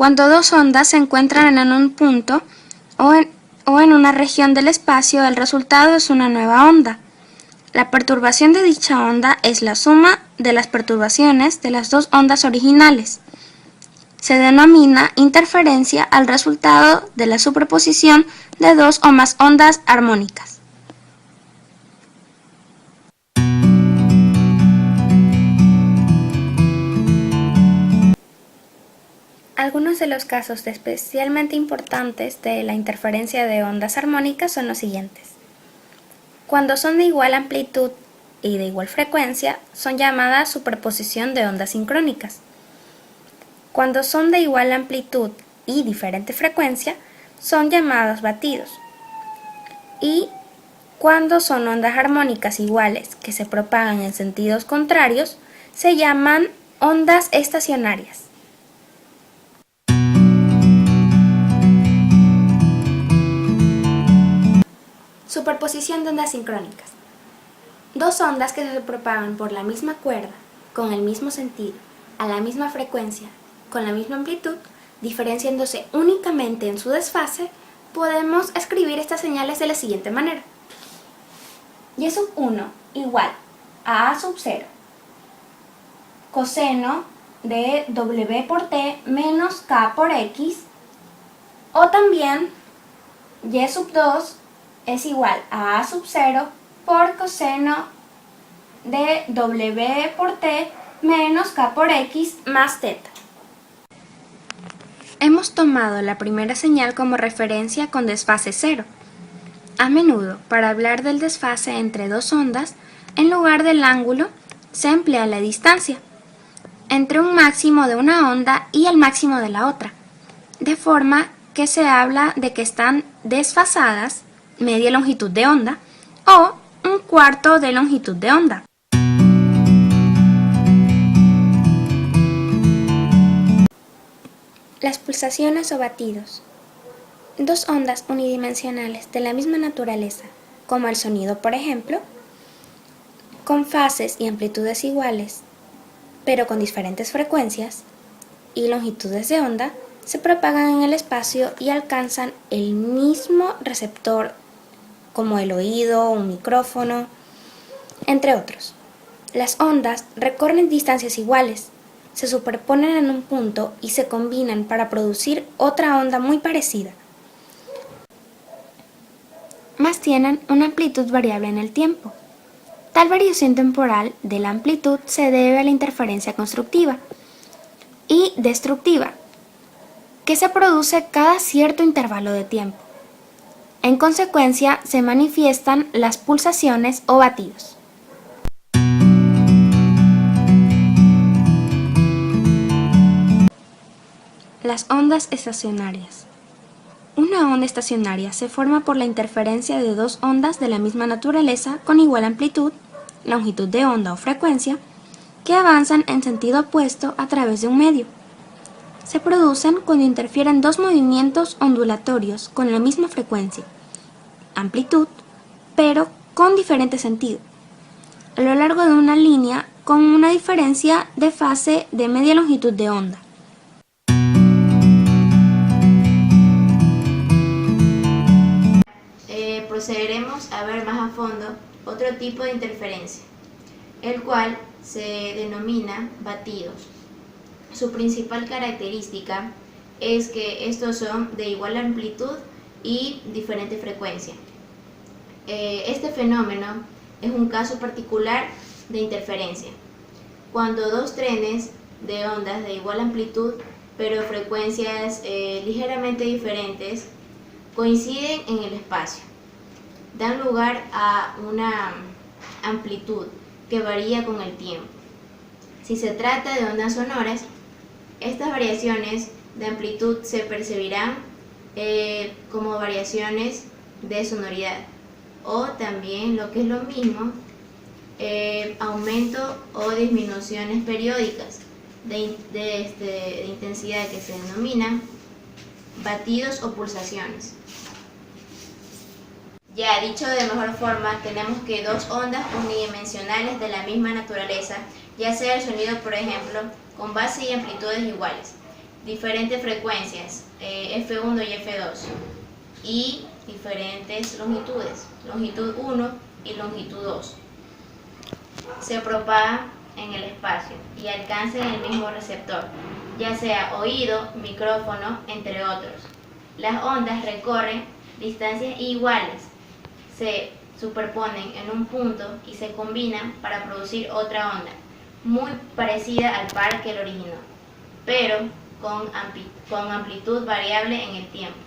Cuando dos ondas se encuentran en un punto o en una región del espacio, el resultado es una nueva onda. La perturbación de dicha onda es la suma de las perturbaciones de las dos ondas originales. Se denomina interferencia al resultado de la superposición de dos o más ondas armónicas. Algunos de los casos especialmente importantes de la interferencia de ondas armónicas son los siguientes. Cuando son de igual amplitud y de igual frecuencia, son llamadas superposición de ondas sincrónicas. Cuando son de igual amplitud y diferente frecuencia, son llamados batidos. Y cuando son ondas armónicas iguales que se propagan en sentidos contrarios, se llaman ondas estacionarias. Superposición de ondas sincrónicas. Dos ondas que se propagan por la misma cuerda, con el mismo sentido, a la misma frecuencia, con la misma amplitud, diferenciándose únicamente en su desfase, podemos escribir estas señales de la siguiente manera. Y sub 1 igual a A sub 0, coseno de W por T menos K por X, o también Y sub 2 es igual a A sub 0 por coseno de W por T menos K por X más θ. Hemos tomado la primera señal como referencia con desfase 0. A menudo, para hablar del desfase entre dos ondas, en lugar del ángulo, se emplea la distancia entre un máximo de una onda y el máximo de la otra, de forma que se habla de que están desfasadas media longitud de onda o un cuarto de longitud de onda. Las pulsaciones o batidos. Dos ondas unidimensionales de la misma naturaleza, como el sonido por ejemplo, con fases y amplitudes iguales, pero con diferentes frecuencias y longitudes de onda, se propagan en el espacio y alcanzan el mismo receptor como el oído, un micrófono, entre otros. Las ondas recorren distancias iguales, se superponen en un punto y se combinan para producir otra onda muy parecida. Más tienen una amplitud variable en el tiempo. Tal variación temporal de la amplitud se debe a la interferencia constructiva y destructiva, que se produce cada cierto intervalo de tiempo. En consecuencia, se manifiestan las pulsaciones o batidos. Las ondas estacionarias. Una onda estacionaria se forma por la interferencia de dos ondas de la misma naturaleza con igual amplitud, longitud de onda o frecuencia, que avanzan en sentido opuesto a través de un medio. Se producen cuando interfieren dos movimientos ondulatorios con la misma frecuencia, amplitud, pero con diferente sentido, a lo largo de una línea con una diferencia de fase de media longitud de onda. Procederemos a ver más a fondo otro tipo de interferencia, el cual se denomina batidos. Su principal característica es que estos son de igual amplitud y diferente frecuencia. Este fenómeno es un caso particular de interferencia, cuando dos trenes de ondas de igual amplitud pero frecuencias ligeramente diferentes coinciden en el espacio. Dan lugar a una amplitud que varía con el tiempo. Si se trata de ondas sonoras, estas variaciones de amplitud se percibirán como variaciones de sonoridad, o también, lo que es lo mismo, aumento o disminuciones periódicas de intensidad, que se denominan batidos o pulsaciones. Ya dicho de mejor forma, tenemos que dos ondas unidimensionales de la misma naturaleza, ya sea el sonido por ejemplo, con base y amplitudes iguales, diferentes frecuencias, F1 y F2, y diferentes longitudes, longitud 1 y longitud 2. Se propaga en el espacio y alcanza el mismo receptor, ya sea oído, micrófono, entre otros. Las ondas recorren distancias iguales, se superponen en un punto y se combinan para producir otra onda, muy parecida al par que lo originó, pero con amplitud variable en el tiempo.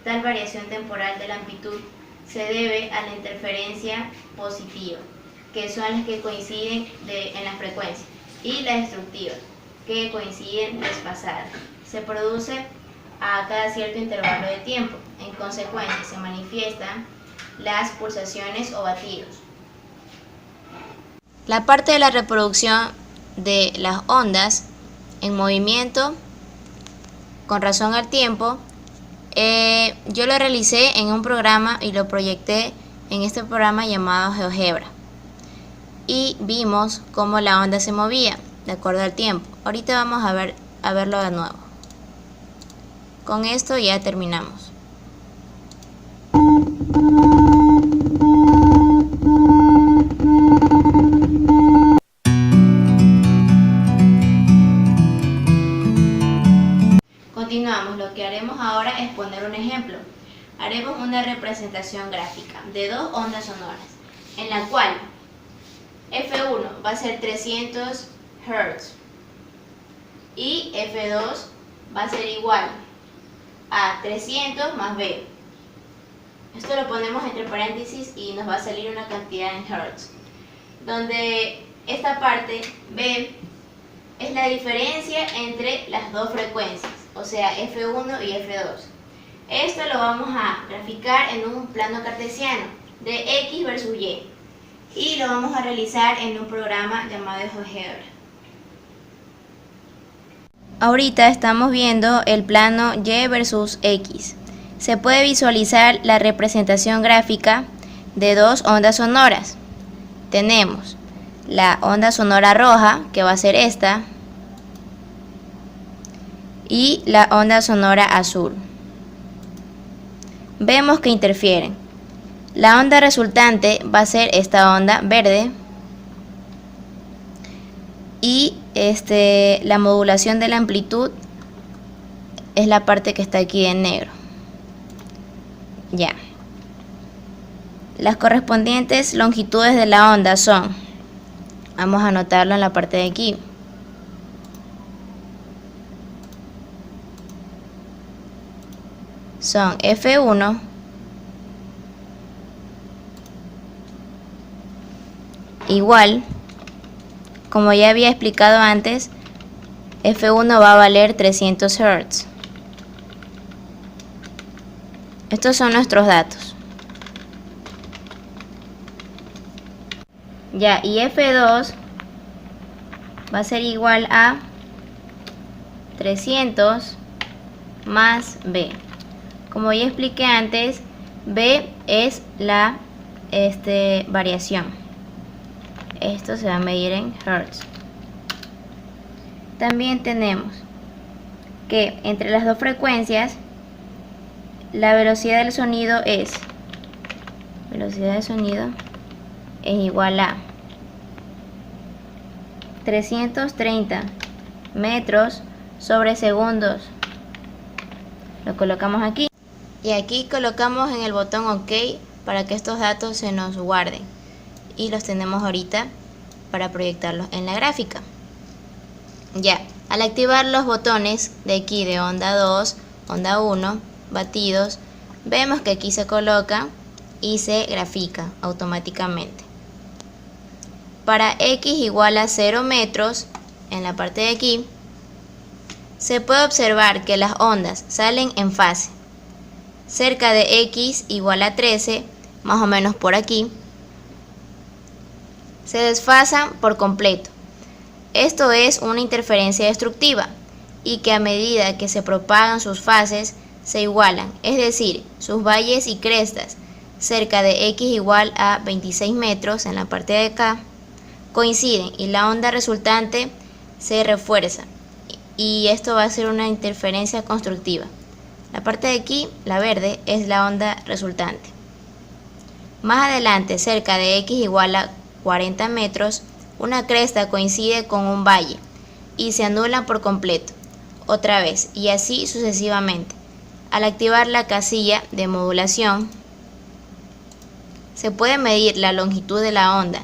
Tal variación temporal de la amplitud se debe a la interferencia positiva, que son las que coinciden en las frecuencias, y las destructivas, que coinciden desfasadas. Se produce a cada cierto intervalo de tiempo. En consecuencia, se manifiestan las pulsaciones o batidos. La parte de la reproducción de las ondas en movimiento con razón al tiempo, yo lo realicé en un programa y lo proyecté en este programa llamado GeoGebra, y vimos cómo la onda se movía de acuerdo al tiempo. Ahorita vamos a verlo de nuevo. Con esto ya terminamos. Continuamos. Lo que haremos ahora es poner un ejemplo. Haremos una representación gráfica de dos ondas sonoras, en la cual F1 va a ser 300 Hz y F2 va a ser igual a 300 más B. Esto lo ponemos entre paréntesis y nos va a salir una cantidad en Hz, donde esta parte B es la diferencia entre las dos frecuencias, o sea F1 y F2. Esto lo vamos a graficar en un plano cartesiano de X versus y lo vamos a realizar en un programa llamado GeoGebra. Ahorita estamos viendo el plano Y versus X. Se puede visualizar la representación gráfica de dos ondas sonoras. Tenemos la onda sonora roja, que va a ser esta, y la onda sonora azul. Vemos que interfieren. La onda resultante va a ser esta onda verde, y la modulación de la amplitud es la parte que está aquí en negro. Ya. Las correspondientes longitudes de la onda son, vamos a anotarlo en la parte de aquí. Son F1 igual, como ya había explicado antes, F1 va a valer 300 Hz. Estos son nuestros datos. Ya, y F2 va a ser igual a 300 más B. Como ya expliqué antes, B es la variación. Esto se va a medir en Hz. También tenemos que entre las dos frecuencias la velocidad del sonido es igual a 330 metros sobre segundos. Lo colocamos aquí y aquí colocamos en el botón OK para que estos datos se nos guarden, y los tenemos ahorita para proyectarlos en la gráfica. Ya, al activar los botones de aquí de onda 2, onda 1, batidos, vemos que aquí se coloca y se grafica automáticamente. Para X igual a 0 metros, en la parte de aquí, se puede observar que las ondas salen en fase. Cerca de X igual a 13, más o menos por aquí, se desfasan por completo. Esto es una interferencia destructiva, y que a medida que se propagan sus fases se igualan, es decir, sus valles y crestas cerca de X igual a 26 metros en la parte de acá coinciden y la onda resultante se refuerza y esto va a ser una interferencia constructiva. La parte de aquí, la verde, es la onda resultante. Más adelante, cerca de x igual a 40 metros, una cresta coincide con un valle y se anulan por completo, otra vez, y así sucesivamente. Al activar la casilla de modulación, se puede medir la longitud de la onda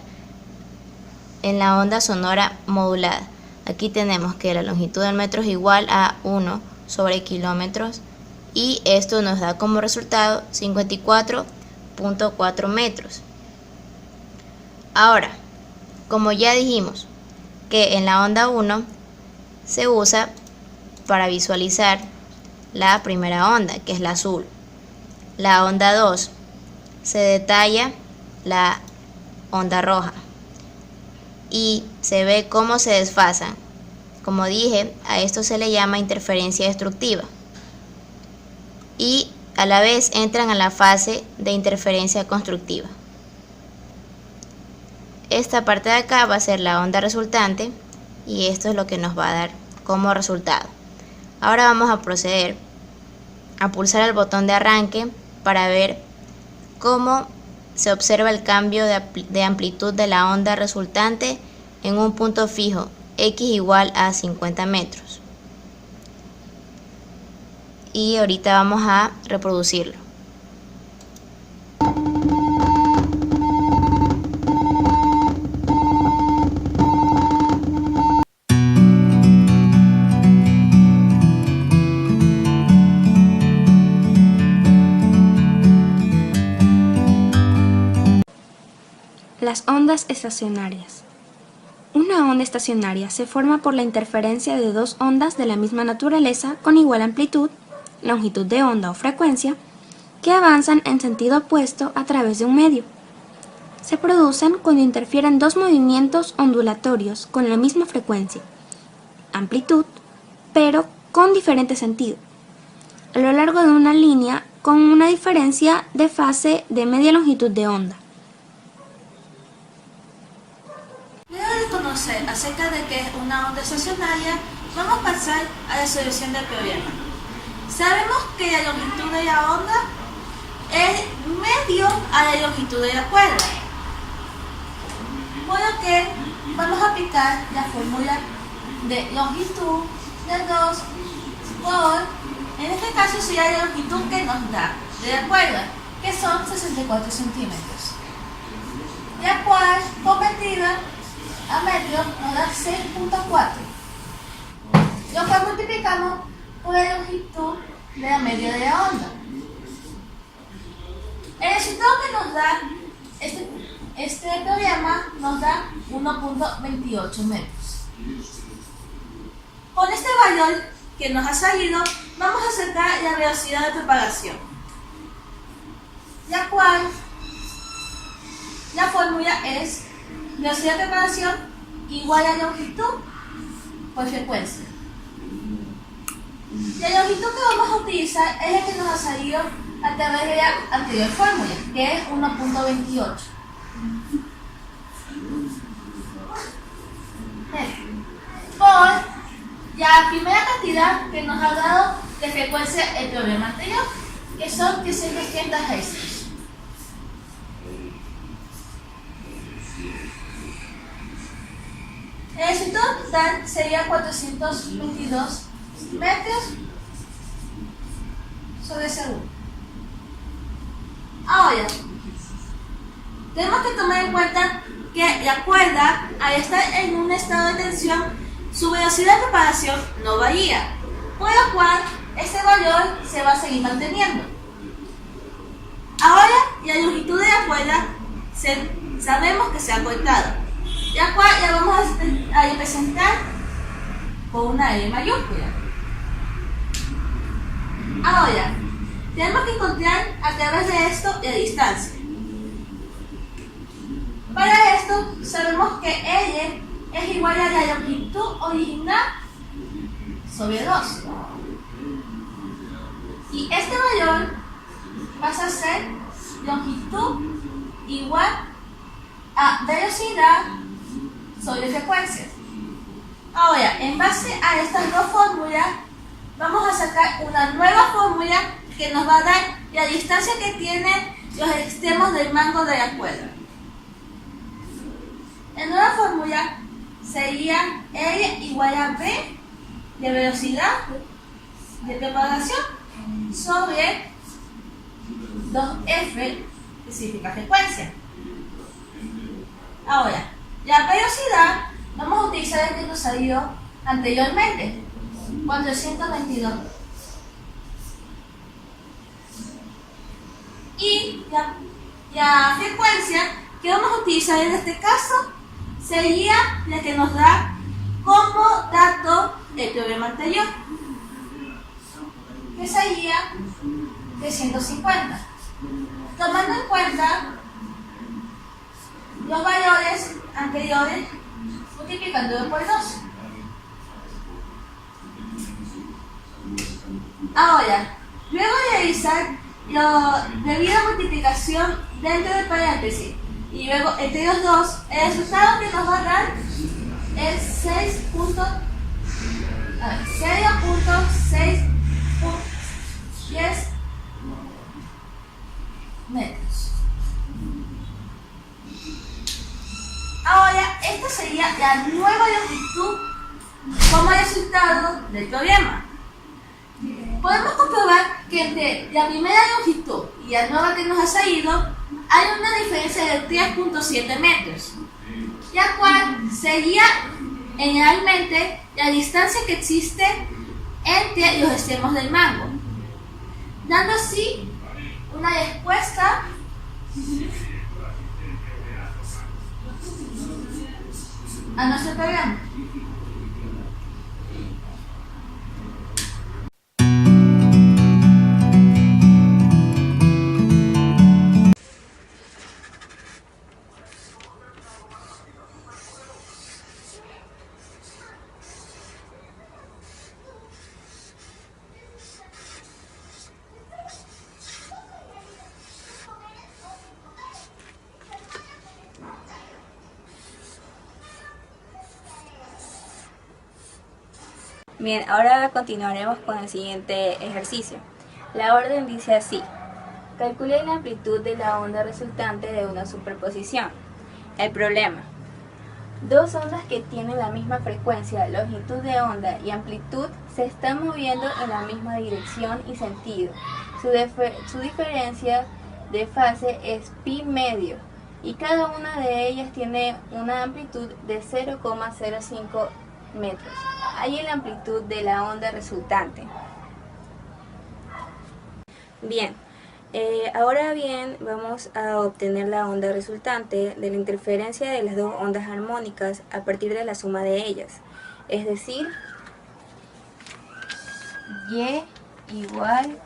en la onda sonora modulada. Aquí tenemos que la longitud del metro es igual a 1 sobre kilómetros y esto nos da como resultado 54.4 metros. Ahora, como ya dijimos que en la onda 1 se usa para visualizar la primera onda, que es la azul. La onda 2 se detalla la onda roja y se ve cómo se desfasan. Como dije, a esto se le llama interferencia destructiva y a la vez entran a la fase de interferencia constructiva. Esta parte de acá va a ser la onda resultante y esto es lo que nos va a dar como resultado. Ahora vamos a proceder a pulsar el botón de arranque para ver cómo se observa el cambio de amplitud de la onda resultante en un punto fijo, x igual a 50 metros. Y ahorita vamos a reproducirlo. Las ondas estacionarias. Una onda estacionaria se forma por la interferencia de dos ondas de la misma naturaleza con igual amplitud, longitud de onda o frecuencia, que avanzan en sentido opuesto a través de un medio. Se producen cuando interfieren dos movimientos ondulatorios con la misma frecuencia, amplitud, pero con diferente sentido, a lo largo de una línea con una diferencia de fase de media longitud de onda. Luego de conocer acerca de qué es una onda estacionaria, vamos a pasar a la solución del problema. Sabemos que la longitud de la onda es medio a la longitud de la cuerda, por lo que vamos a aplicar la fórmula de longitud de 2 por, en este caso sería la longitud que nos da de la cuerda, que son 64 centímetros, la cual convertida a metros nos da 6.4, lo cual multiplicamos por la longitud de la media de la onda. El resultado que nos da este problema nos da 1.28 metros. Con este valor que nos ha salido, vamos a sacar la velocidad de propagación, la cual la fórmula es velocidad de propagación igual a longitud por frecuencia. La longitud que vamos a utilizar es la que nos ha salido a través de la anterior fórmula, que es 1.28. Por la primera cantidad que nos ha dado de frecuencia el problema anterior, que son 330 Hz. El resultado total sería 422 metros sobre segundo. Ahora, tenemos que tomar en cuenta que la cuerda, al estar en un estado de tensión, su velocidad de propagación no varía, por lo cual este valor se va a seguir manteniendo. Ahora, la longitud de la cuerda sabemos que se ha cortado, la cual la vamos a representar con una L mayúscula. Ahora, tenemos que encontrar a través de esto la distancia. Para esto, sabemos que L es igual a la longitud original sobre 2. Y este valor pasa a ser longitud igual a velocidad sobre frecuencia. Ahora, en base a estas dos fórmulas, vamos a sacar una nueva fórmula que nos va a dar la distancia que tienen los extremos del mango de la cuerda. La nueva fórmula sería L igual a B de velocidad de propagación sobre 2F, que significa frecuencia. Ahora, la velocidad vamos a utilizar el que nos salió anteriormente, 422. Y la frecuencia que vamos a utilizar en este caso sería la que nos da como dato el teorema anterior, que sería 350. Tomando en cuenta los valores anteriores, multiplicándolo por 2. Ahora, luego de realizar la debida multiplicación dentro del paréntesis y luego entre los dos, el resultado que nos va a dar es 0.610 metros. Ahora, esta sería la nueva longitud como resultado del teorema. Podemos comprobar que entre la primera longitud y la nueva que nos ha salido hay una diferencia de 3.7 metros, la cual sería generalmente la distancia que existe entre los extremos del mango, dando así una respuesta a nuestro programa. Bien, ahora continuaremos con el siguiente ejercicio. La orden dice así: calcule la amplitud de la onda resultante de una superposición. El problema: dos ondas que tienen la misma frecuencia, longitud de onda y amplitud se están moviendo en la misma dirección y sentido. Su diferencia de fase es pi medio y cada una de ellas tiene una amplitud de 0,05 metros. Hay la amplitud de la onda resultante. Bien, ahora bien vamos a obtener la onda resultante de la interferencia de las dos ondas armónicas a partir de la suma de ellas. Es decir, Y igual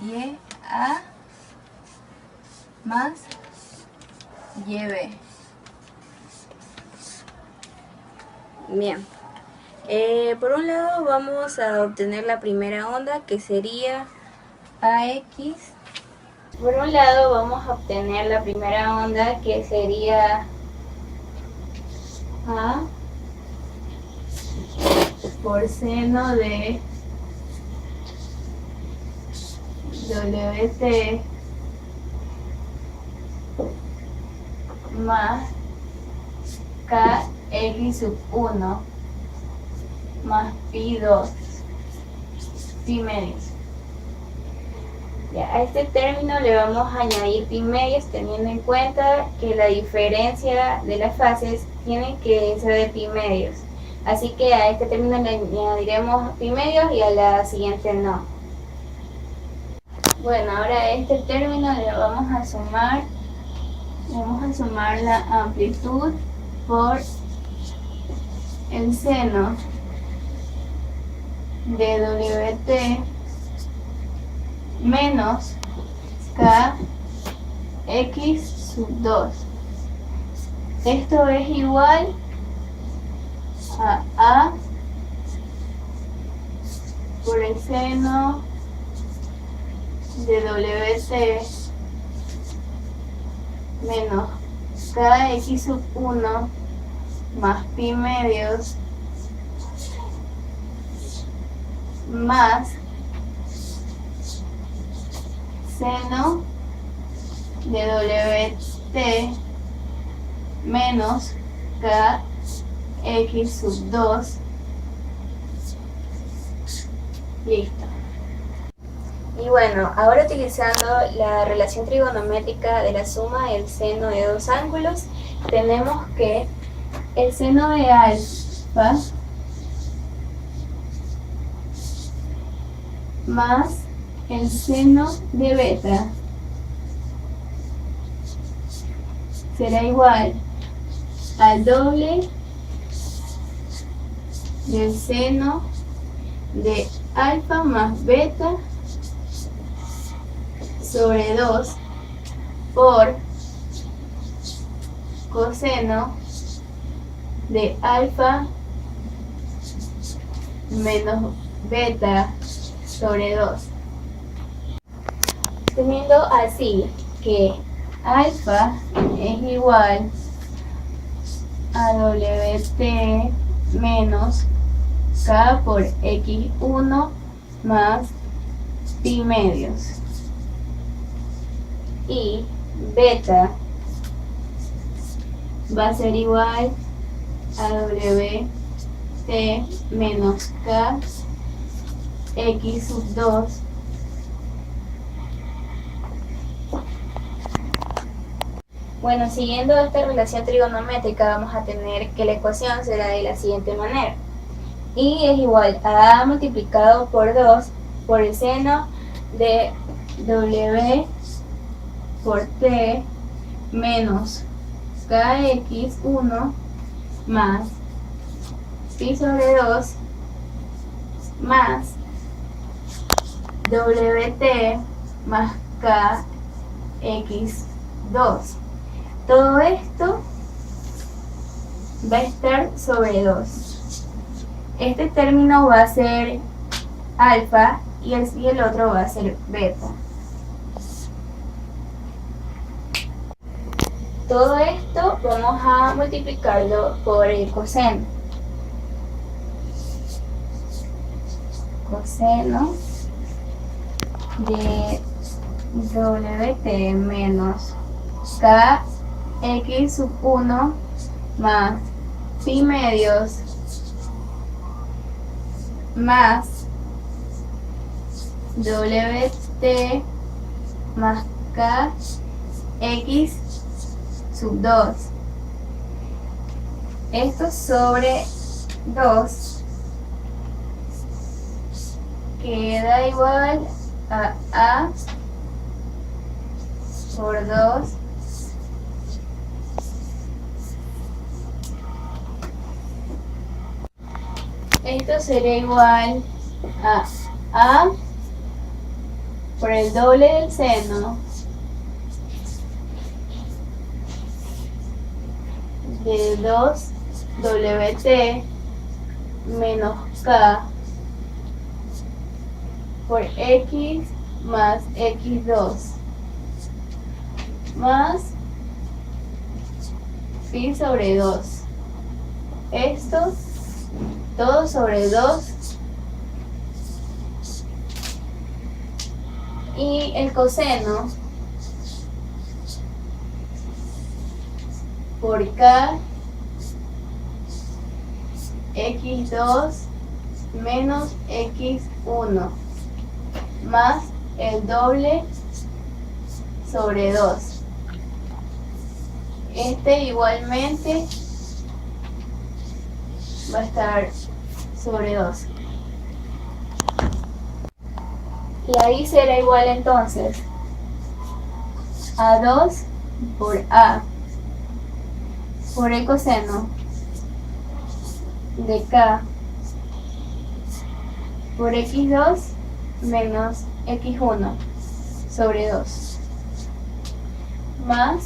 YA más YB. Bien, por un lado vamos a obtener la primera onda, que sería AX. Por un lado vamos a obtener la primera onda, que sería A por seno de WT más KX sub 1 más pi 2 pi medios. Ya, a este término le vamos a añadir pi medios, teniendo en cuenta que la diferencia de las fases tiene que ser de pi medios. Así que a este término le añadiremos pi medios y a la siguiente no. Bueno, ahora a este término le vamos a sumar la amplitud por el seno de WT menos KX sub 2. Esto es igual a A por el seno de WT menos KX sub 1 más pi medios más seno de WT menos KX sub 2. Listo. Y bueno, ahora utilizando la relación trigonométrica de la suma del seno de dos ángulos, tenemos que el seno de alfa más el seno de beta será igual al doble del seno de alfa más beta sobre 2 por coseno de alfa menos beta sobre 2. Teniendo así que alfa es igual a WT menos K por X1 más pi medios. Y beta va a ser igual a WT menos K X sub 2 Bueno, siguiendo esta relación trigonométrica vamos a tener que la ecuación será de la siguiente manera. Y es igual a A multiplicado por 2 por el seno de W por T menos KX1 más pi sobre 2 más WT más KX2. Todo esto va a estar sobre 2. Este término va a ser alfa y el otro va a ser beta. Todo esto vamos a multiplicarlo por el coseno. Coseno de WT menos KX sub 1 más pi medios más WT más KX sub 2. Esto sobre 2 queda igual a A por 2 esto será igual a A por el doble del seno de 2 WT menos K por X más X2 más pi sobre 2. Esto todo sobre 2 y el coseno por K X2 menos X1 más el doble sobre 2. Este igualmente va a estar sobre 2. Y ahí será igual entonces a 2 por A por el coseno de K por X2 menos X1 sobre 2 más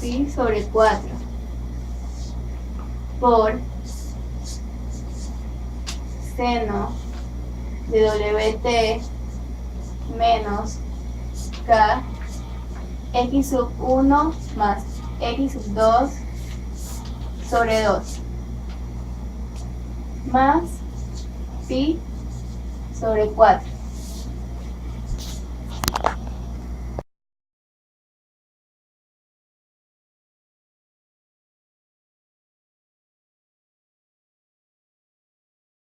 pi sobre 4 por seno de WT menos K X sub 1 más X sub 2 sobre 2 más pi sobre 4.